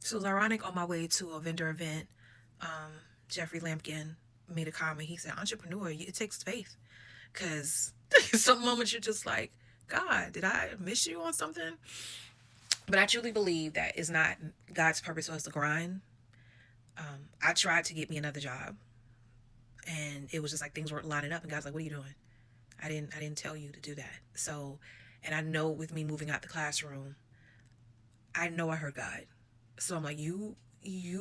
So it was ironic, on my way to a vendor event, Jeffrey Lampkin made a comment. He said, entrepreneur, it takes faith. Because some moments you're just like, God, did I miss you on something? But I truly believe that is not God's purpose for us to grind. I tried to get me another job, and it was just like things weren't lining up. And God's like, "What are you doing? I didn't tell you to do that." So, and I know with me moving out the classroom, I know I heard God. So I'm like, you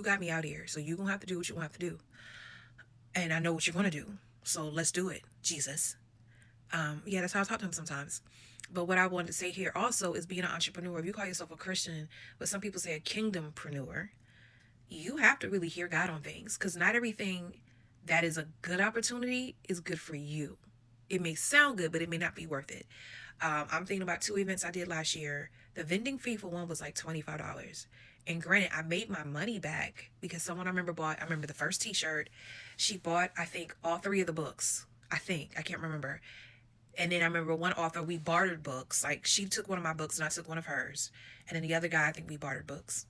got me out here, so you gonna have to do what you gonna have to do, and I know what you're gonna do. So let's do it, Jesus. Yeah, that's how I talk to him sometimes. But what I wanted to say here also is being an entrepreneur. If you call yourself a Christian, but some people say a kingdompreneur, you have to really hear God on things, because not everything that is a good opportunity is good for you. It may sound good, but it may not be worth it. I'm thinking about two events I did last year. The vending fee for one was like $25. And granted, I made my money back because someone I remember the first t shirt. She bought, I think, all three of the books. I can't remember. And then I remember one author, we bartered books. Like she took one of my books and I took one of hers. And then the other guy, I think we bartered books.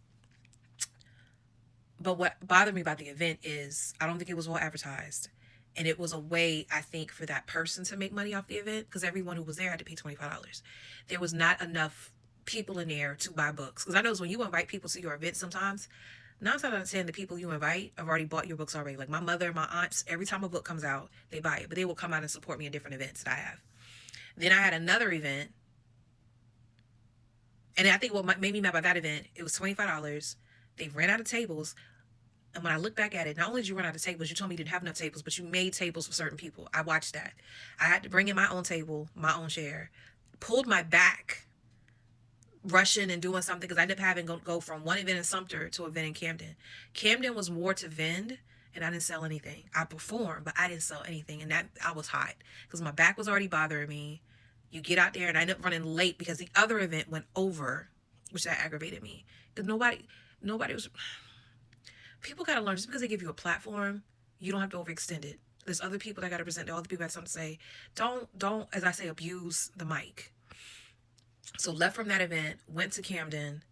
But what bothered me about the event is I don't think it was well advertised. And it was a way, I think, for that person to make money off the event, because everyone who was there had to pay $25. There was not enough people in there to buy books. Because I know when you invite people to your event sometimes, 9 times out of 10, the people you invite have already bought your books already. Like my mother, my aunts, every time a book comes out, they buy it. But they will come out and support me in different events that I have. Then I had another event. And I think what made me mad about that event, it was $25. They ran out of tables. And when I look back at it, not only did you run out of tables, you told me you didn't have enough tables, but you made tables for certain people. I watched that. I had to bring in my own table, my own chair, pulled my back, rushing and doing something, because I ended up having to go from one event in Sumter to an event in Camden. Camden was more to Vend, and I didn't sell anything. I performed, but I didn't sell anything, and that I was hot because my back was already bothering me. You get out there, and I ended up running late because the other event went over, which that aggravated me because nobody was. People gotta learn, just because they give you a platform, you don't have to overextend it. There's other people that gotta present. Other people have something to say. Don't, as I say, abuse the mic. So left from that event, went to Camden,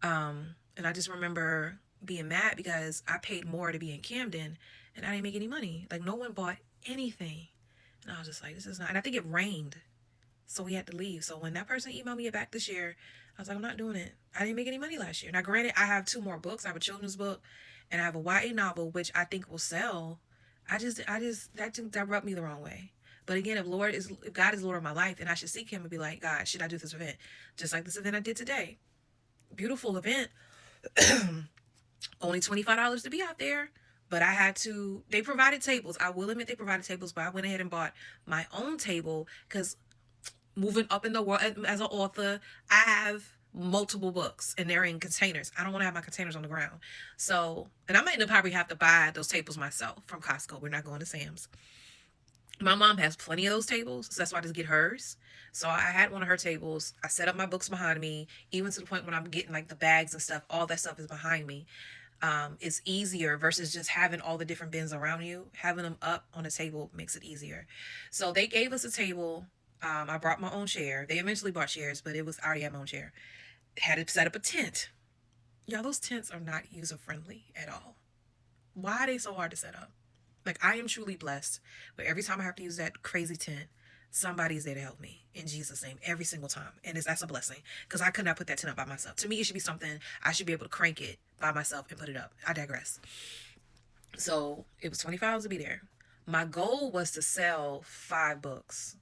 and I just remember being mad because I paid more to be in Camden, and I didn't make any money. Like no one bought anything, and I was just like, this is not. And I think it rained, so we had to leave. So when that person emailed me back this year, I was like, I'm not doing it. I didn't make any money last year. Now, granted, I have two more books. I have a children's book, and I have a YA novel, which I think will sell. That rubbed me the wrong way. But again, if God is Lord of my life, then I should seek Him and be like, God, should I do this event? Just like this event I did today. Beautiful event. Only $25 to be out there. But I had to, they provided tables. I will admit they provided tables, but I went ahead and bought my own table because moving up in the world as an author, I have multiple books and they're in containers. I don't want to have my containers on the ground. So, and I might probably have to buy those tables myself from Costco. We're not going to Sam's. My mom has plenty of those tables, so that's why I just get hers. So I had one of her tables. I set up my books behind me, even to the point when I'm getting like the bags and stuff, all that stuff is behind me. It's easier versus just having all the different bins around you. Having them up on a table makes it easier. So they gave us a table. I brought my own chair. They eventually bought chairs, but I already had my own chair. Had to set up a tent. Y'all, those tents are not user friendly at all. Why are they so hard to set up? Like, I am truly blessed, but every time I have to use that crazy tent, somebody's there to help me in Jesus' name every single time. And that's a blessing because I could not put that tent up by myself. To me, it should be something I should be able to crank it by myself and put it up. I digress. So it was $25 to be there. My goal was to sell 5 books.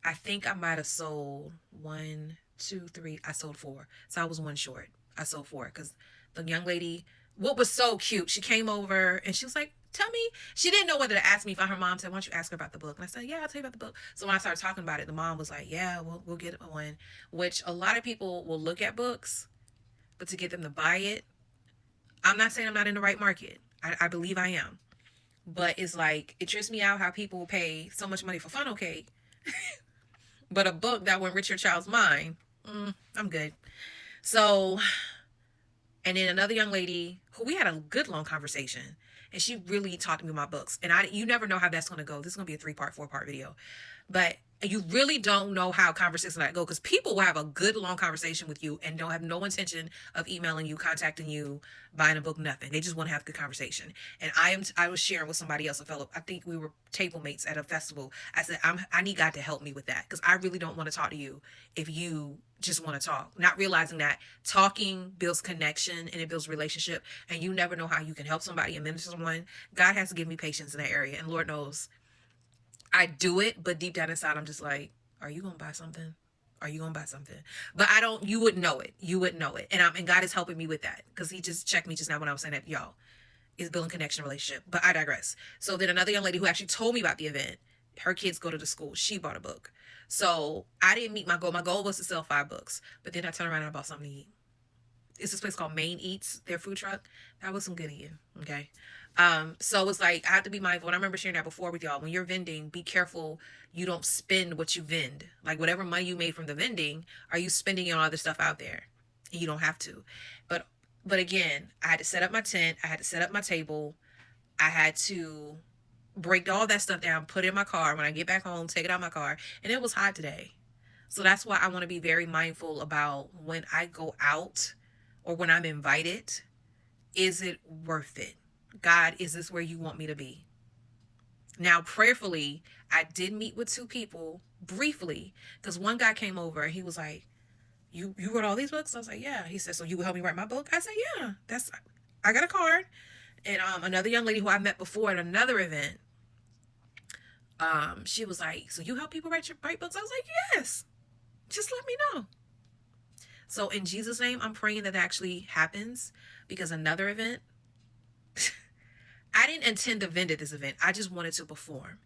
I think I might have sold one, two, three. I sold 4. So I was one short. I sold 4 because the young lady, what was so cute, she came over and she was like, tell me, she didn't know whether to ask me. If her mom said, why don't you ask her about the book? And I said, yeah, I'll tell you about the book. So when I started talking about it, the mom was like, yeah, we'll get one, which a lot of people will look at books, but to get them to buy it, I'm not saying I'm not in the right market. I believe I am. But it's like, it trips me out how people will pay so much money for funnel cake, but a book that will enrich your child's mind, I'm good. So, and then another young lady who we had a good long conversation, and she really talked to me about books. And you never know how that's going to go. This is going to be a 3-part, 4-part video. But And you really don't know how conversations like go, because people will have a good long conversation with you and don't have no intention of emailing you, contacting you, buying a book, nothing. They just want to have a good conversation. And I was sharing with somebody else, a fellow, I think we were table mates at a festival. I said, I need God to help me with that, because I really don't want to talk to you if you just want to talk, not realizing that talking builds connection and it builds relationship, and you never know how you can help somebody and minister to someone. God has to give me patience in that area, and Lord knows I do it, but deep down inside, I'm just like, are you gonna buy something? Are you gonna buy something? But I don't. You wouldn't know it. You wouldn't know it. And God is helping me with that, because He just checked me just now when I was saying that, y'all, is building connection relationship. But I digress. So then another young lady who actually told me about the event, her kids go to the school. She bought a book. So I didn't meet my goal. My goal was to sell 5 books, but then I turned around and I bought something to eat. It's this place called Maine Eats, their food truck. That was some good eating. Okay. So it's like I have to be mindful. And I remember sharing that before with y'all. When you're vending, be careful you don't spend what you vend. Like whatever money you made from the vending, are you spending it on other stuff out there? And you don't have to. But but again, I had to set up my tent, I had to set up my table, I had to break all that stuff down, put it in my car. When I get back home, take it out of my car. And it was hot today. So that's why I want to be very mindful about when I go out or when I'm invited. Is it worth it? God, is this where you want me to be? Now, prayerfully, I did meet with 2 people briefly, because one guy came over and he was like, you wrote all these books? I was like, yeah. He said, so you will help me write my book? I said, yeah. That's I got a card. And another young lady who I met before at another event, she was like, so you help people write books? I was like, yes. Just let me know. So in Jesus' name, I'm praying that actually happens, because another event, I didn't intend to vend at this event. I just wanted to perform.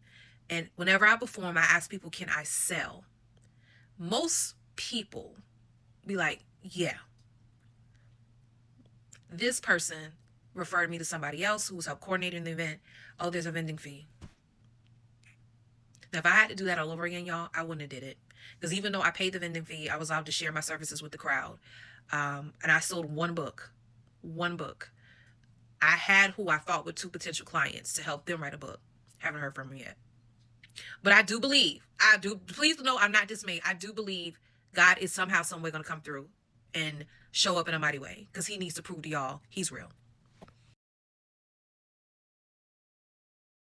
And whenever I perform, I ask people, can I sell? Most people be like, yeah. This person referred me to somebody else who was help coordinating the event. Oh, there's a vending fee. Now, if I had to do that all over again, y'all, I wouldn't have did it. Because even though I paid the vending fee, I was out to share my services with the crowd. And I sold 1 book. 1 book. I had who I thought were 2 potential clients to help them write a book. Haven't heard from them yet. But I do believe, please know I'm not dismayed. I do believe God is somehow, some way going to come through and show up in a mighty way, because He needs to prove to y'all He's real.